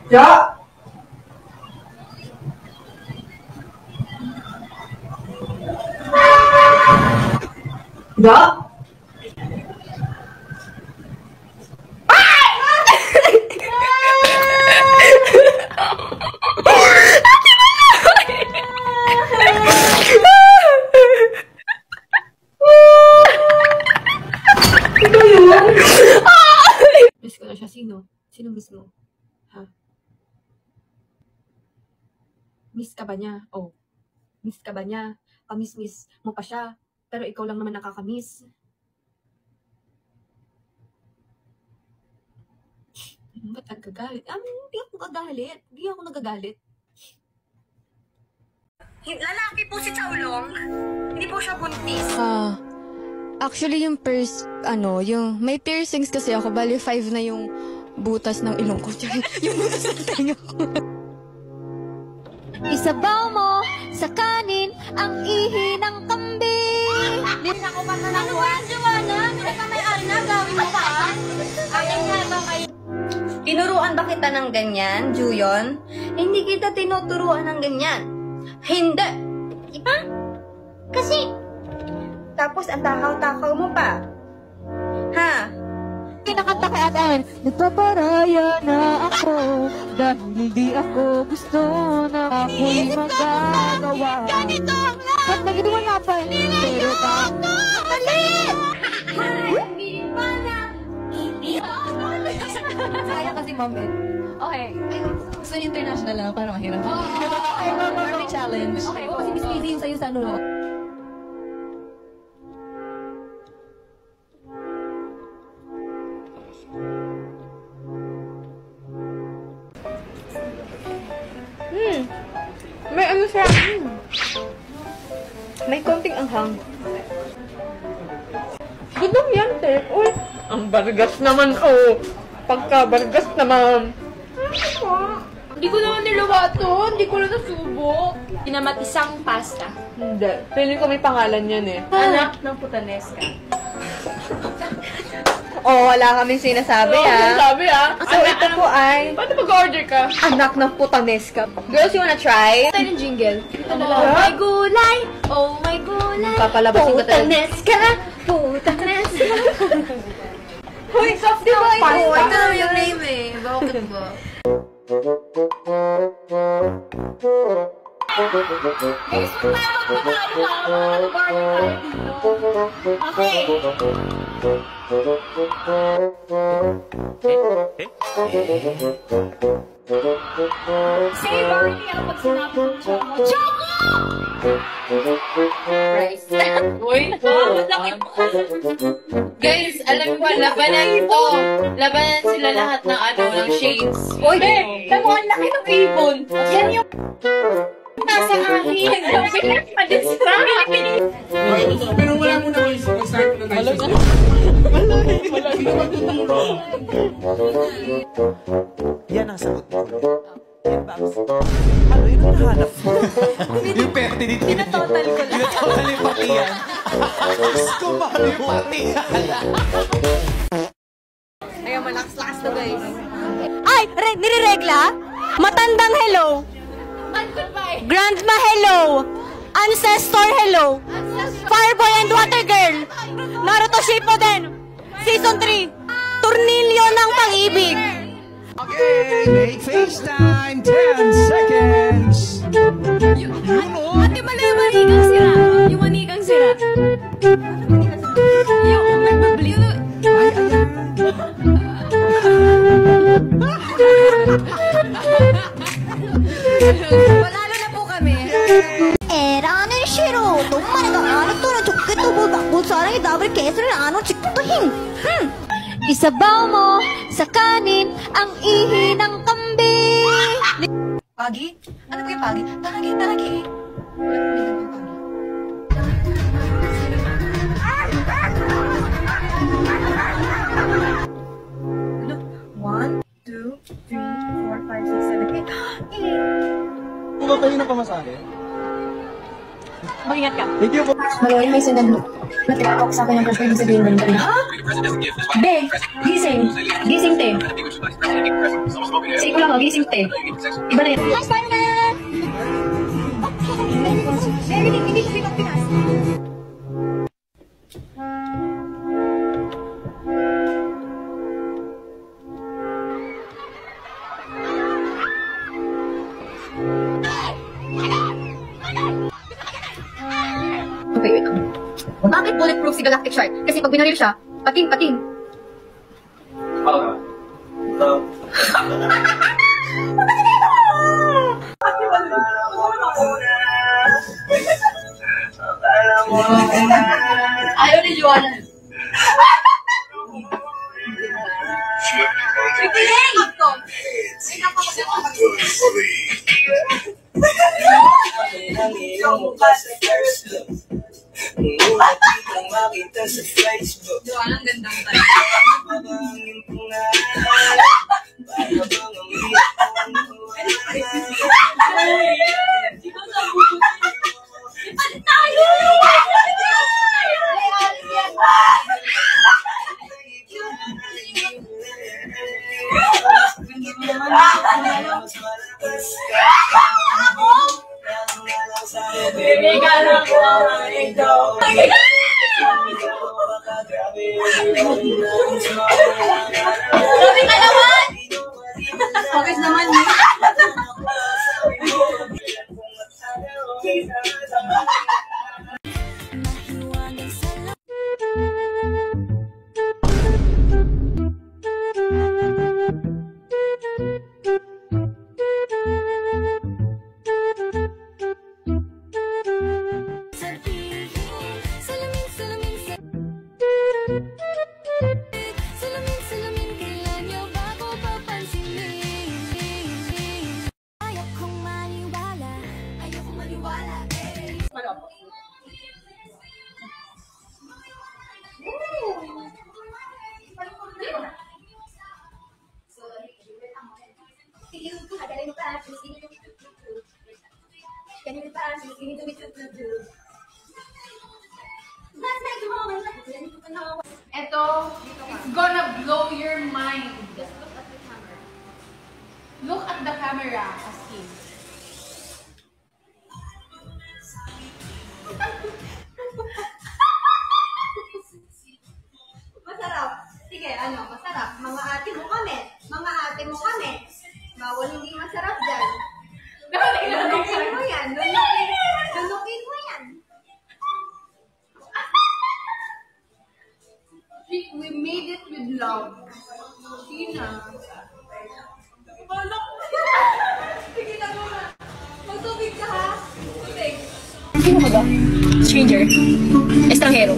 Ja! Ja! Miss ko na siya. Sino? Sino miss mo? Ha? Miss ka ba niya? Oh. Miss ka ba niya? Miss mo pa siya. Pero ikaw lang naman nakakamiss. Ba't nagagalit? Hindi ako nagagalit. Hindi ako nagagalit. Lalaki po si Chaolong. Hindi po siya buntis. Actually, yung yung may piercings kasi ako. Bali, 5 na yung butas ng ilong ko. Yung butas ng tenga ko. Isabaw mo sa kanin ang ihi ng kambing. Hindi ako pa na nakuha, Joanna. Hindi ka may ari na. Gawin mo pa. Ayan nga ba kayo? Tinuruan ba kita ng ganyan, Juyon? Hindi kita tinuturuan ng ganyan. Hindi. Diba? Kasi, tapos ang takaw-takaw mo pa. Ha? Kinakanta kay Ate, nagpaparaya na ako dahil di ako gusto na ako'y magagawa. Ganito ang lang! Ba't naginawa nga pa? Pero ka? Mali! Hindi pa na. Kaya kasi moment. Okay. Gusto niyo international lang para mahirap. Okay, may challenge. Okay, kasi busy yung sa'yo sa ano. May ano siya. May konting anghang. Gudong yan, te. Uy, ang bargas naman, oh. Pagka-bargas naman. Hindi ko naman nilawa to. Hindi ko lang nasubok. Kinamatisang pasta. Hindi. Feeling ko may pangalan yan eh. Anak ng putaneska. Oh, wala kaming sinasabi, Sabi So, ito po ay Paano mag-order ka? anak ng putaneska. Girls, you wanna try? Tayo ng jingle. Oh my gulay! Oh my gulay! Papalabasin ko talaga. Putaneska! Putaneska! Hoy, soft di ba ito? Ito yung name eh. Bakit ba? Okay. Savory ang pag sinabi ng Choco. Choco! Rice. Uy, laki mo. Guys, alam mo ba, labanan ito. Labanan sila lahat ng ng shades. Uy, alam mo, ang laki ng ibon. Yan yung nasa akin. Pero wala mo na kayo mag-start na tayo. Yan ang sagot ko. Ano yun ang nahanap mo? Yung perte dito. Pinatotal ko lang. Pinatotal yung pati yan. Kumano yung pati yan. Ayaw, malakas-lakas to, guys. Ay! Niriregla? Matandang hello! Grandma hello! Ancestor hello! Fireboy and Water Girl! Naruto Shippuden! Season 3! Tornilyo ng Pag-ibig! Okay, make FaceTime 10 seconds. Ate, mali yung manikang sira. Yung manikang sira. Yung nagbablue. Panalo na po kami. 에라는 싫어. 너만이가 알았더니 좋겠다 보다. 뭐 사랑이 나를 개소리를 안 온 직부터 힘. Isabaw mo sa kanin ang ihi ng kambing. Pagi? Ano ba yung pagi? Tanagi. Look, 1, 2, 3, 4, 5, 6, 7, 8. Kung ba kayo na pamasahe? Mag-ingat ka. Thank you po. Maloy, may natikok sa akin ng crush ko. Ibig sabihin ba nito na? Be, gising. Gising, te. Sige ko lang, gising, te. Iba na yun. Hi, Spider-Man! Hindi ko Pinas. Okay, wait. Bakit bulletproof si Galactic Shark? Kasi pag binaril siya, pating. Ayaw ni Joanna. Joanna, ang ganda mo tayo. Sabi ka naman! Bakit naman yun? Ito, it's gonna blow your mind. Just look at the camera. Look at the camera, Askin. Masarap. Sige, masarap. Mga ate mo kami. Mga ate mo kami. Bawal hindi masarap dyan. Lunukin mo yan. Lunukin mo yan. We made it with love. Tina. Sige na muna. Magtubig ka ha. Tubig. Sino ka ba? Stranger? Estranghero?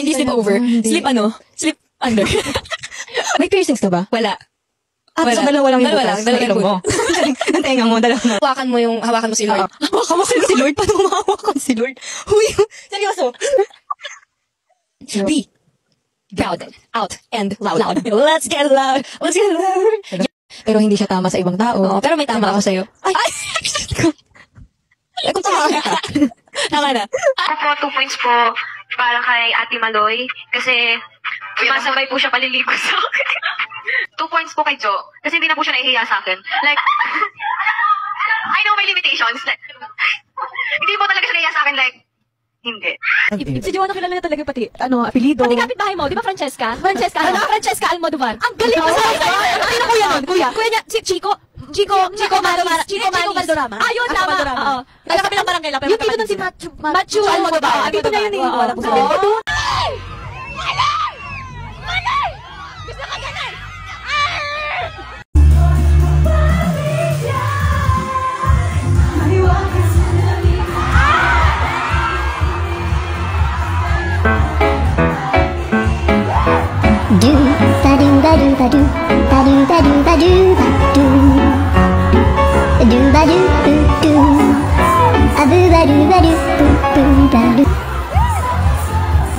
Hindi sleep over. Sleep Sleep under. May piercings ka ba? Wala. Wala. So dalawa lang yung butas. Dalawa lang mo. Ang tenga mo, dalawa mo. Hawakan mo si Lord. Hawakan mo si Lord? Paano mahawakan si Lord? Huy, seryoso. Be proud, out, and loud. Let's get loud. Let's get loud. Pero hindi siya tama sa ibang tao. Oo, pero may tama ako sa'yo. Ay! Kung tama ka. Tama na. Ako 2 points po para kay Ate Maloy kasi sumasabay po siya paliligo sa akin. 2 points po kay Jo kasi hindi na po siya nahihiya sa akin. Like, I know my limitations. Like, hindi po talaga siya nahihiya sa akin. Like, hindi. Si Joanna kilala na talaga pati, apelido. Pati kapitbahay mo, di ba Francesca? Francesca Almodovar. Ang galing mo sa akin! Sino kuya nun? Kuya niya, si Chico Valdorama. Ayun, tama. Oo. Taga kami ng barangay lang. Yung dito nun si Machu Almodovar. Dito na yun eh. Wala po sa akin. Gusto ka ganun! Do ba do ba do ba do ba do ba do ba do ba do. バルバルバルブンブンバル